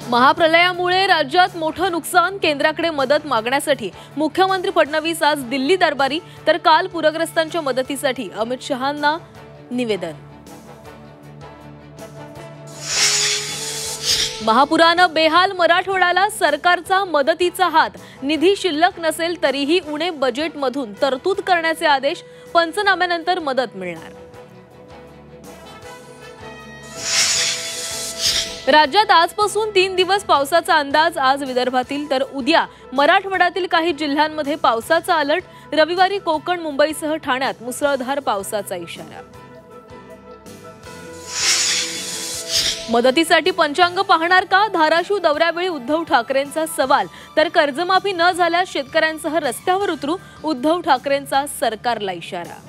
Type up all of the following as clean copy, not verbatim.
महाप्रलयामुळे राज्यात मोठं नुकसान, केंद्राकडे मदत मागण्यासाठी मुख्यमंत्री फडणवीस आज दिल्ली दरबारी, तर काल पूरग्रस्तांच्या मदतीसाठी अमित शहांना निवेदन। महापुरानं बेहाल मराठवाड्याला सरकारचा मदतीचा हात, निधी शिल्लक नसेल तरीही उणे बजेटमधून तरतूद करण्याचे आदेश, पंचनाम्यानंतर मदत मिळणार। राज्यात आजपासून 3 दिवस पावसाचा अंदाज, आज विदर्भातील तर उद्या मराठवाड्यातील काही जिल्ह्यांमध्ये पावसाचा अलर्ट, रविवारी कोकण मुंबईसह ठाण्यात मुसळधार पावसाचा इशारा। मदतीसाठी पंचांग पाहणार का? धाराशिव दौऱ्यावेळी उद्धव ठाकरेंचा सवाल, तर कर्जमाफी न झाल्यास शेतकऱ्यांसह रस्त्यावर उतरू, उद्धव ठाकरेंचा सरकारला इशारा।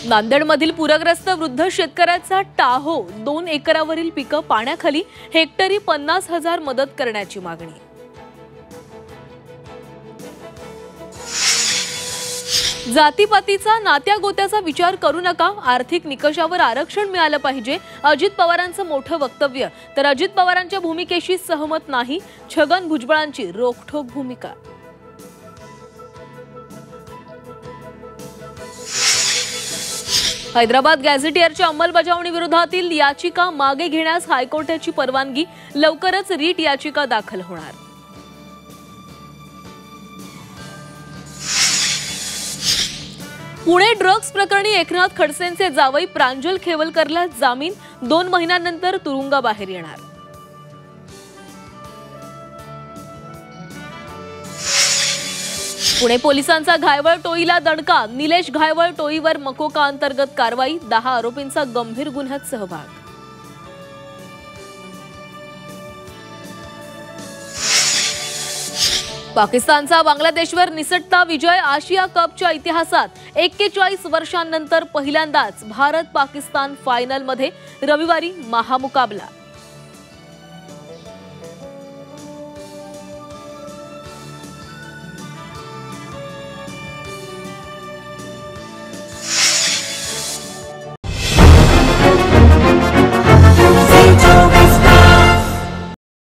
नांदेडमधील पूरग्रस्त वृद्ध शेतकऱ्याचा टाहो, 2 एकरावरील पिकं पाण्याखाली, हेक्टरी 50,000 मदत करण्याची मागणी। जातीपातीचा, नात्या गोत्याचा विचार करू नका, आर्थिक निकषावर आरक्षण मिळालं पाहिजे, अजित पवारांचं मोठं वक्तव्य, तर अजित पवारांच्या भूमिकेशी सहमत नाही, छगन भुजबळांची रोखठोक भूमिका। हैदराबाद गॅझेटियरच्या अंमलबजावणी विरोधातील याचिका मागे घेण्यास हायकोर्टाची परवानगी, लवकरच रीट याचिका दाखल होणार। पुणे ड्रग्ज प्रकरणी एकनाथ खडसेंचे जावई प्रांजल खेवलकरला जामीन, 2 महिन्यांनंतर तुरुंगाबाहेर येणार। पुणे पोलिसांचा घायवळ टोळीला दणका, निलेश घायवळ टोळीवर मकोका अंतर्गत कारवाई, 10 आरोपींचा गंभीर गुन्ह्यात सहभाग। पाकिस्तानचा बांगलादेशवर निसटता विजय, आशिया कपच्या इतिहासात 41 वर्षांनंतर पहिल्यांदाच भारत पाकिस्तान फायनलमध्ये, रविवारी महामुकाबला।